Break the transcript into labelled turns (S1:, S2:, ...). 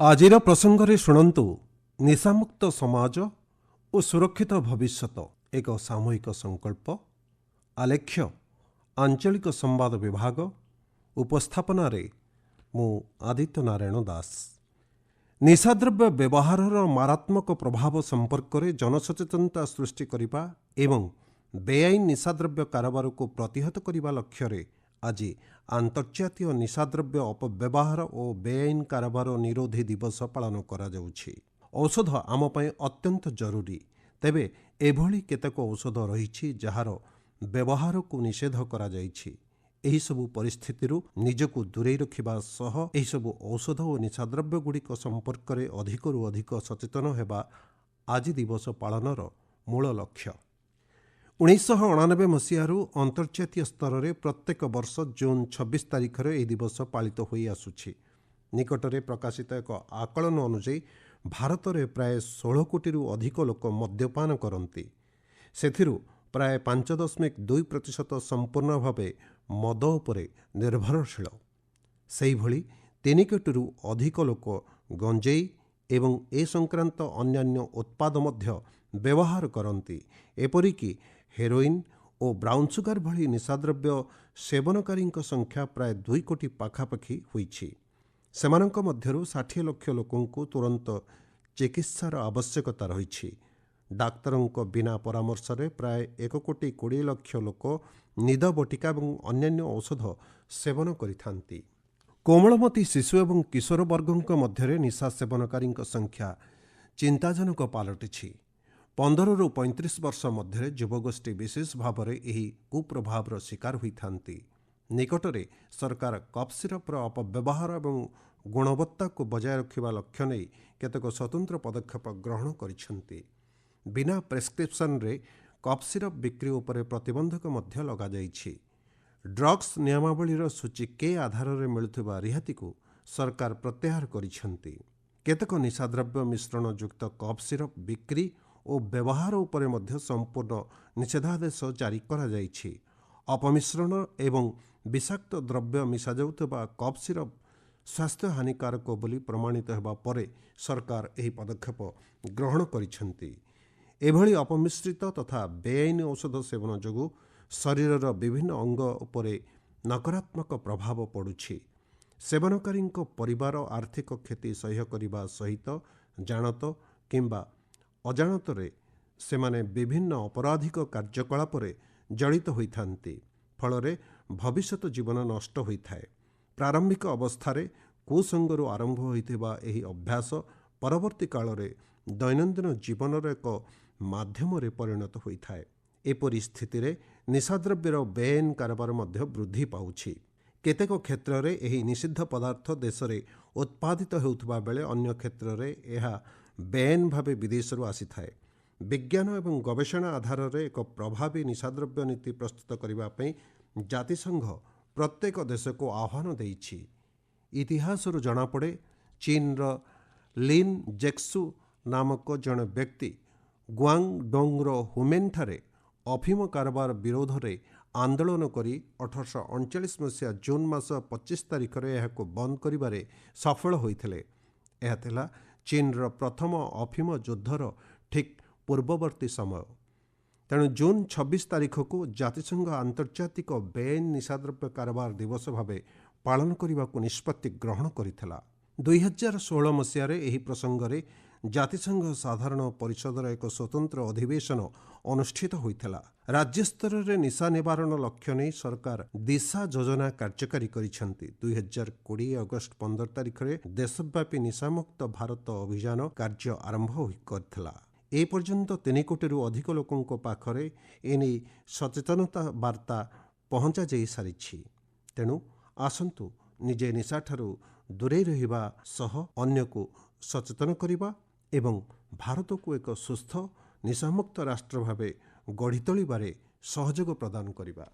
S1: ଆଜିର ପ୍ରସଙ୍ଗରେ ଶୁଣନ୍ତୁ ନିଶାମୁକ୍ତ ସମାଜ ଓ ସୁରକ୍ଷିତ ଭବିଷ୍ୟତ ଏକ ସାମୂହିକ ସଂକଳ୍ପ। ଆଲେଖ୍ୟ ଆଞ୍ଚଳିକ ସମ୍ବାଦ ବିଭାଗ। ଉପସ୍ଥାପନାରେ ମୁଁ ଆଦିତ୍ୟ ନାରାୟଣ ଦାସ। ନିଶାଦ୍ରବ୍ୟ ବ୍ୟବହାରର ମାରାତ୍ମକ ପ୍ରଭାବ ସମ୍ପର୍କରେ ଜନସଚେତନତା ସୃଷ୍ଟି କରିବା ଏବଂ ବେଆଇନ ନିଶାଦ୍ରବ୍ୟ କାରବାରକୁ ପ୍ରତିହତ କରିବା ଲକ୍ଷ୍ୟରେ ଆଜି ଆନ୍ତର୍ଜାତୀୟ ନିଶାଦ୍ରବ୍ୟ ଅପବ୍ୟବହାର ଓ ବେଆଇନ କାରବାର ନିରୋଧୀ ଦିବସ ପାଳନ କରାଯାଉଛି। ଔଷଧ ଆମ ପାଇଁ ଅତ୍ୟନ୍ତ ଜରୁରୀ, ତେବେ ଏଭଳି କେତେକ ଔଷଧ ରହିଛି ଯାହାର ବ୍ୟବହାରକୁ ନିଷେଧ କରାଯାଇଛି। ଏହିସବୁ ପରିସ୍ଥିତିରୁ ନିଜକୁ ଦୂରେଇ ରଖିବା ସହ ଏହିସବୁ ଔଷଧ ଓ ନିଶାଦ୍ରବ୍ୟଗୁଡ଼ିକ ସମ୍ପର୍କରେ ଅଧିକରୁ ଅଧିକ ସଚେତନ ହେବା ଆଜି ଦିବସ ପାଳନର ମୂଳ ଲକ୍ଷ୍ୟ। 1999 ମସିହାରୁ ଅନ୍ତର୍ଜାତୀୟ ସ୍ତରରେ ପ୍ରତ୍ୟେକ ବର୍ଷ ଜୁନ୍ 26 ତାରିଖରେ ଏହି ଦିବସ ପାଳିତ ହୋଇ ଆସୁଛି। ନିକଟରେ ପ୍ରକାଶିତ ଏକ ଆକଳନ ଅନୁଯାୟୀ ଭାରତରେ ପ୍ରାୟ 16 କୋଟିରୁ ଅଧିକ ଲୋକ ମଦ୍ୟପାନ କରନ୍ତି। ସେଥିରୁ ପ୍ରାୟ 5.2% ସମ୍ପୂର୍ଣ୍ଣ ଭାବେ ମଦ ଉପରେ ନିର୍ଭରଶୀଳ। ସେହିଭଳି 3 କୋଟିରୁ ଅଧିକ ଲୋକ ଗଞ୍ଜେଇ ଏବଂ ଏ ସଂକ୍ରାନ୍ତ ଅନ୍ୟାନ୍ୟ ଉତ୍ପାଦ ମଧ୍ୟ ବ୍ୟବହାର କରନ୍ତି। ଏପରିକି ହେରୋଇନ୍ ଓ ବ୍ରାଉନ୍ ସୁଗାର ଭଳି ନିଶାଦ୍ରବ୍ୟ ସେବନକାରୀଙ୍କ ସଂଖ୍ୟା ପ୍ରାୟ 2 କୋଟି ପାଖାପାଖି ହୋଇଛି। ସେମାନଙ୍କ ମଧ୍ୟରୁ 60 ଲକ୍ଷ ଲୋକଙ୍କୁ ତୁରନ୍ତ ଚିକିତ୍ସାର ଆବଶ୍ୟକତା ରହିଛି। ଡାକ୍ତରଙ୍କ ବିନା ପରାମର୍ଶରେ ପ୍ରାୟ 1 କୋଟି 20 ଲକ୍ଷ ଲୋକ ନିଦ ବଟିକା ଏବଂ ଅନ୍ୟାନ୍ୟ ଔଷଧ ସେବନ କରିଥାନ୍ତି। କୋମଳମତି ଶିଶୁ ଏବଂ କିଶୋର ବର୍ଗଙ୍କ ମଧ୍ୟରେ ନିଶା ସେବନକାରୀଙ୍କ ସଂଖ୍ୟା ଚିନ୍ତାଜନକ ପାଲଟିଛି। 15ରୁ 35 ବର୍ଷ ମଧ୍ୟରେ ଯୁବଗୋଷ୍ଠୀ ବିଶେଷ ଭାବରେ ଏହି କୁପ୍ରଭାବର ଶିକାର ହୋଇଥାନ୍ତି। ନିକଟରେ ସରକାର କଫ୍ ସିରପର ଅପବ୍ୟବହାର ଏବଂ ଗୁଣବତ୍ତାକୁ ବଜାୟ ରଖିବା ଲକ୍ଷ୍ୟ ନେଇ କେତେକ ସ୍ୱତନ୍ତ୍ର ପଦକ୍ଷେପ ଗ୍ରହଣ କରିଛନ୍ତି। ବିନା ପ୍ରେସ୍କ୍ରିପ୍ସନରେ କଫ୍ ସିରପ ବିକ୍ରି ଉପରେ ପ୍ରତିବନ୍ଧକ ମଧ୍ୟ ଲଗାଯାଇଛି। ଡ୍ରଗ୍ସ ନିୟମାବଳୀର ସୂଚୀ କେ ଆଧାରରେ ମିଳୁଥିବା ରିହାତିକୁ ସରକାର ପ୍ରତ୍ୟାହାର କରିଛନ୍ତି। କେତେକ ନିଶାଦ୍ରବ୍ୟ ମିଶ୍ରଣ ଯୁକ୍ତ କଫ୍ ସିରପ ବିକ୍ରି ଓ ବ୍ୟବହାର ଉପରେ ମଧ୍ୟ ସମ୍ପୂର୍ଣ୍ଣ ନିଷେଧାଦେଶ ଜାରି କରାଯାଇଛି। ଅପମିଶ୍ରଣ ଏବଂ ବିଷାକ୍ତ ଦ୍ରବ୍ୟ ମିଶାଯାଉଥିବା କଫ୍ ସିରପ ସ୍ୱାସ୍ଥ୍ୟ ହାନିକାରକ ବୋଲି ପ୍ରମାଣିତ ହେବା ପରେ ସରକାର ଏହି ପଦକ୍ଷେପ ଗ୍ରହଣ କରିଛନ୍ତି। ଏଭଳି ଅପମିଶ୍ରିତ ତଥା ବେଆଇନ ଔଷଧ ସେବନ ଯୋଗୁଁ ଶରୀରର ବିଭିନ୍ନ ଅଙ୍ଗ ଉପରେ ନକାରାତ୍ମକ ପ୍ରଭାବ ପଡ଼ୁଛି। ସେବନକାରୀଙ୍କ ପରିବାର ଆର୍ଥିକ କ୍ଷତି ସହ୍ୟ କରିବା ସହିତ ଜାଣତ କିମ୍ବା ଅଜାଣତରେ ସେମାନେ ବିଭିନ୍ନ ଅପରାଧିକ କାର୍ଯ୍ୟକଳାପରେ ଜଡ଼ିତ ହୋଇଥାନ୍ତି। ଫଳରେ ଭବିଷ୍ୟତ ଜୀବନ ନଷ୍ଟ ହୋଇଥାଏ। ପ୍ରାରମ୍ଭିକ ଅବସ୍ଥାରେ କୁସଙ୍ଗରୁ ଆରମ୍ଭ ହୋଇଥିବା ଏହି ଅଭ୍ୟାସ ପରବର୍ତ୍ତୀ କାଳରେ ଦୈନନ୍ଦିନ ଜୀବନର ଏକ ମାଧ୍ୟମରେ ପରିଣତ ହୋଇଥାଏ। ଏପରି ସ୍ଥିତିରେ ନିଶାଦ୍ରବ୍ୟର ବେଆଇନ କାରବାର ମଧ୍ୟ ବୃଦ୍ଧି ପାଉଛି। କେତେକ କ୍ଷେତ୍ରରେ ଏହି ନିଷିଦ୍ଧ ପଦାର୍ଥ ଦେଶରେ ଉତ୍ପାଦିତ ହେଉଥିବା ବେଳେ ଅନ୍ୟ କ୍ଷେତ୍ରରେ ଏହା ବେଆଇନ ଭାବେ ବିଦେଶରୁ ଆସିଥାଏ। ବିଜ୍ଞାନ ଏବଂ ଗବେଷଣା ଆଧାରରେ ଏକ ପ୍ରଭାବୀ ନିଶାଦ୍ରବ୍ୟ ନୀତି ପ୍ରସ୍ତୁତ କରିବା ପାଇଁ ଜାତିସଂଘ ପ୍ରତ୍ୟେକ ଦେଶକୁ ଆହ୍ୱାନ ଦେଇଛି। ଇତିହାସରୁ ଜଣାପଡ଼େ ଚୀନର ଲିନ୍ ଜେକ୍ସୁ ନାମକ ଜଣେ ବ୍ୟକ୍ତି ଗୁଆଙ୍ଗଡୋଙ୍ଗର ହୁମେନଠାରେ ଅଫିମ କାରବାର ବିରୋଧରେ ଆନ୍ଦୋଳନ କରି 1839 ମସିହା ଜୁନ୍ ମାସ 25 ତାରିଖରେ ଏହାକୁ ବନ୍ଦ କରିବାରେ ସଫଳ ହୋଇଥିଲେ। ଏହା ଥିଲା ଚୀନର ପ୍ରଥମ ଅଫିମ ଯୁଦ୍ଧର ଠିକ୍ ପୂର୍ବବର୍ତ୍ତୀ ସମୟ। ତେଣୁ ଜୁନ୍ 26 ତାରିଖକୁ ଜାତିସଂଘ ଆନ୍ତର୍ଜାତିକ ବେଆଇନ ନିଶାଦ୍ରବ୍ୟ କାରବାର ଦିବସ ଭାବେ ପାଳନ କରିବାକୁ ନିଷ୍ପତ୍ତି ଗ୍ରହଣ କରିଥିଲା। 2016 ମସିହାରେ ଏହି ପ୍ରସଙ୍ଗରେ ଜାତିସଂଘ ସାଧାରଣ ପରିଷଦର ଏକ ସ୍ୱତନ୍ତ୍ର ଅଧିବେଶନ ଅନୁଷ୍ଠିତ ହୋଇଥିଲା। ରାଜ୍ୟସ୍ତରରେ ନିଶା ନିବାରଣ ଲକ୍ଷ୍ୟ ନେଇ ସରକାର ଦିଶା ଯୋଜନା କାର୍ଯ୍ୟକାରୀ କରିଛନ୍ତି। 2020 ଅଗଷ୍ଟ 15 ତାରିଖରେ ଦେଶବ୍ୟାପୀ ନିଶାମୁକ୍ତ ଭାରତ ଅଭିଯାନ କାର୍ଯ୍ୟ ଆରମ୍ଭ କରିଥିଲା। ଏ ପର୍ଯ୍ୟନ୍ତ 3 କୋଟିରୁ ଅଧିକ ଲୋକଙ୍କ ପାଖରେ ଏନେଇ ସଚେତନତା ବାର୍ତ୍ତା ପହଞ୍ଚାଯାଇ ସାରିଛି। ତେଣୁ ଆସନ୍ତୁ ନିଜେ ନିଶାଠାରୁ ଦୂରେଇ ରହିବା ସହ ଅନ୍ୟକୁ ସଚେତନ କରିବା ଏବଂ ଭାରତକୁ ଏକ ସୁସ୍ଥ ନିଶାମୁକ୍ତ ରାଷ୍ଟ୍ର ଭାବେ ଗଢ଼ି ତୋଳିବାରେ ସହଯୋଗ ପ୍ରଦାନ କରିବା।